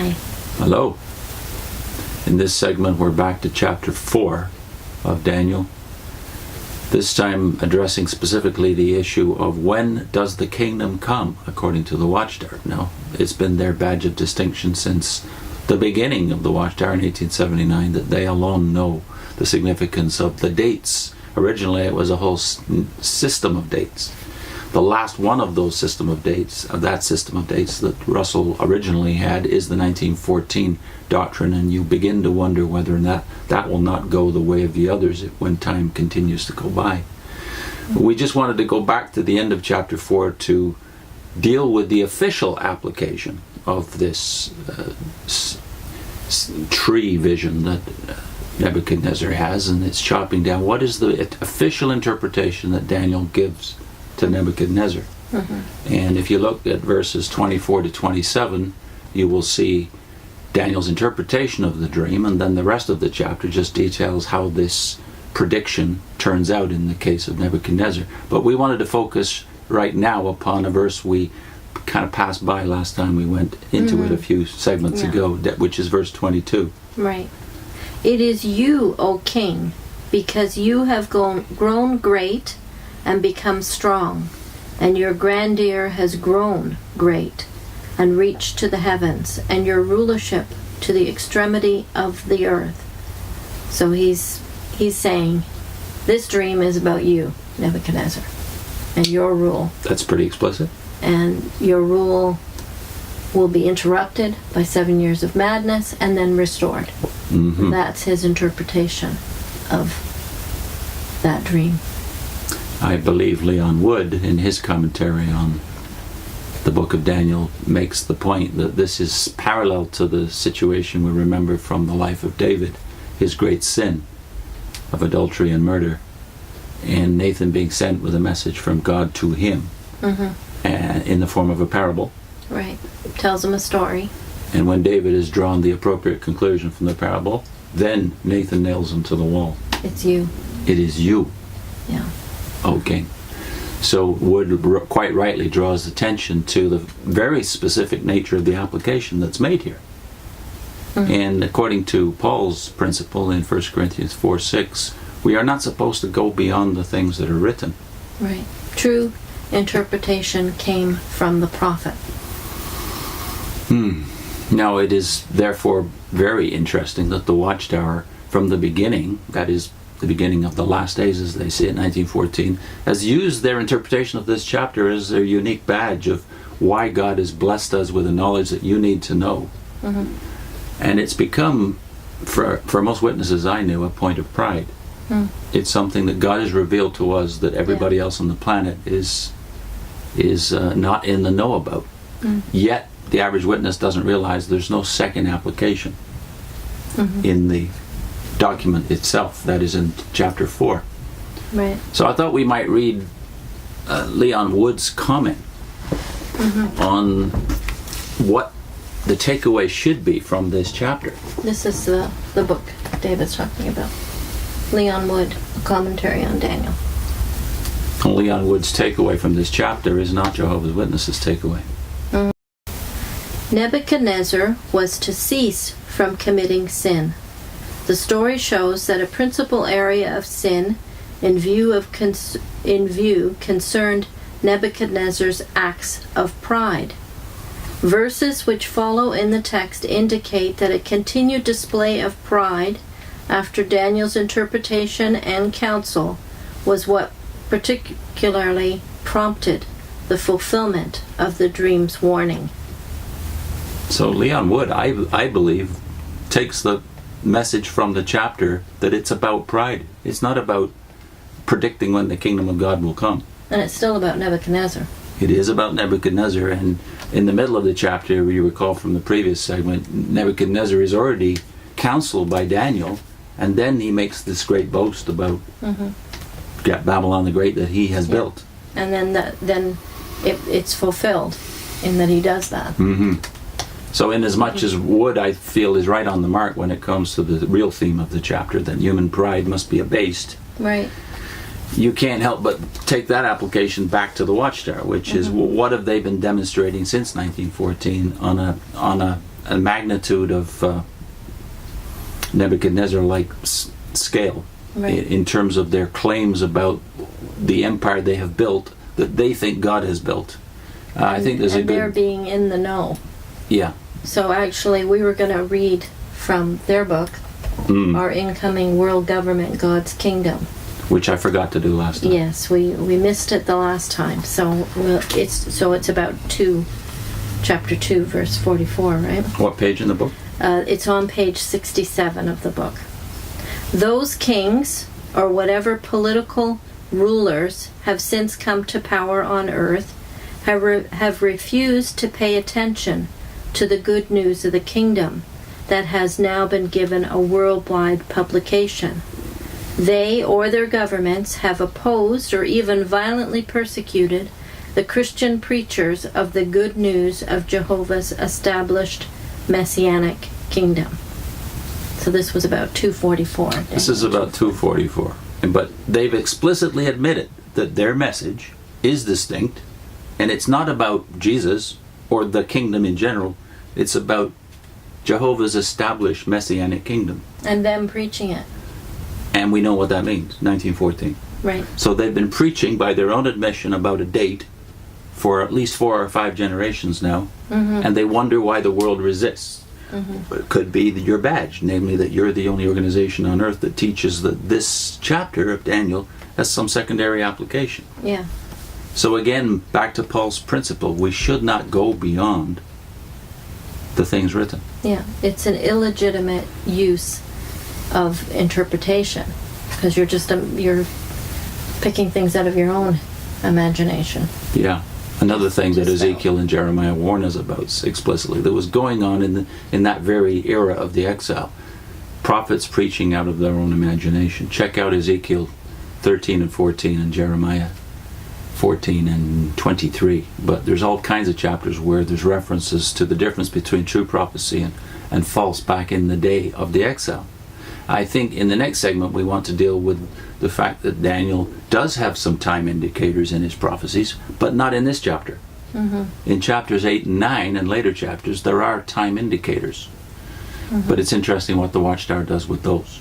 Hi. Hello. In this segment, we're back to chapter 4 of Daniel. This time addressing specifically the issue of when does the kingdom come, according to the Watchtower. Now, it's been their badge of distinction since the beginning of the Watchtower in 1879 that they alone know the significance of the dates. Originally, it was a whole system of dates. The last one of those system of dates that Russell originally had is the 1914 doctrine, and you begin to wonder whether or not that will not go the way of the others when time continues to go by. We just wanted to go back to the end of chapter 4 to deal with the official application of this tree vision that Nebuchadnezzar has, and it's chopping down. What is the official interpretation that Daniel gives to Nebuchadnezzar? And if you look at verses 24 to 27, you will see Daniel's interpretation of the dream, and then the rest of the chapter just details how this prediction turns out in the case of Nebuchadnezzar. But we wanted to focus right now upon a verse we kind of passed by last time we went into it a few segments ago, which is verse 22. Right. It is you, O king, because you have grown great and become strong, and your grandeur has grown great and reached to the heavens, and your rulership to the extremity of the earth. So he's saying, this dream is about you, Nebuchadnezzar, and your rule. That's pretty explicit. And your rule will be interrupted by 7 years of madness and then restored. That's his interpretation of that dream. I believe Leon Wood, in his commentary on the book of Daniel, makes the point that this is parallel to the situation we remember from the life of David, his great sin of adultery and murder, and Nathan being sent with a message from God to him in the form of a parable. Right. Tells him a story. And when David has drawn the appropriate conclusion from the parable, then Nathan nails him to the wall. It's you. It is you. Yeah. O king. So Wood quite rightly draws attention to the very specific nature of the application that's made here. And according to Paul's principle in 1 Corinthians 4:6, we are not supposed to go beyond the things that are written. Right. True interpretation came from the prophet. Now it is therefore very interesting that the Watchtower from the beginning, that is the beginning of the last days as they see it in 1914, has used their interpretation of this chapter as their unique badge of why God has blessed us with the knowledge that you need to know. And it's become, for most witnesses I knew, a point of pride. It's something that God has revealed to us that everybody else on the planet is not in the know about. Yet the average witness doesn't realize there's no second application in the document itself, that is in chapter 4. Right. So I thought we might read Leon Wood's comment on what the takeaway should be from this chapter. This is the book David's talking about. Leon Wood, a commentary on Daniel. Leon Wood's takeaway from this chapter is not Jehovah's Witnesses' takeaway. Nebuchadnezzar was to cease from committing sin. The story shows that a principal area of sin in view concerned Nebuchadnezzar's acts of pride. Verses which follow in the text indicate that a continued display of pride after Daniel's interpretation and counsel was what particularly prompted the fulfillment of the dream's warning. So Leon Wood, I believe, takes the message from the chapter that it's about pride. It's not about predicting when the kingdom of God will come. And it's still about Nebuchadnezzar. It is about Nebuchadnezzar, and in the middle of the chapter, you recall from the previous segment, Nebuchadnezzar is already counseled by Daniel, and then he makes this great boast about Babylon the Great that he has built. And then it's fulfilled in that he does that. So in as much as Wood, I feel, is right on the mark when it comes to the real theme of the chapter, that human pride must be abased. Right. You can't help but take that application back to the Watchtower, which is what have they been demonstrating since 1914 on a a magnitude of Nebuchadnezzar-like scale Right. in terms of their claims about the empire they have built that they think God has built. I think there's a and they're good... being in the know. Yeah. So actually, we were going to read from their book, Our Incoming World Government, God's Kingdom. Which I forgot to do last time. Yes, we missed it the last time. So it's about chapter 2, verse 44, right? What page in the book? It's on page 67 of the book. Those kings, or whatever political rulers, have since come to power on earth, have refused to pay attention to the good news of the kingdom that has now been given a worldwide publication. They or their governments have opposed or even violently persecuted the Christian preachers of the good news of Jehovah's established messianic kingdom. So this was about 244. This is about 244. But they've explicitly admitted that their message is distinct, and it's not about Jesus or the kingdom in general. It's about Jehovah's established messianic kingdom. And them preaching it. And we know what that means, 1914. Right. So they've been preaching by their own admission about a date for at least 4 or 5 generations now, and they wonder why the world resists. But it could be your badge, namely that you're the only organization on earth that teaches that this chapter of Daniel has some secondary application. Yeah. So again, back to Paul's principle, we should not go beyond the things written. Yeah. It's an illegitimate use of interpretation because you're picking things out of your own imagination. Yeah. Another thing that Just Ezekiel and Jeremiah warn us about explicitly that was going on in that very era of the exile. Prophets preaching out of their own imagination. Check out Ezekiel 13 and 14 and Jeremiah 14 and 23. But there's all kinds of chapters where there's references to the difference between true prophecy and false back in the day of the exile. I think in the next segment we want to deal with the fact that Daniel does have some time indicators in his prophecies, but not in this chapter. In chapters 8 and 9 and later chapters, there are time indicators. But it's interesting what the Watchtower does with those.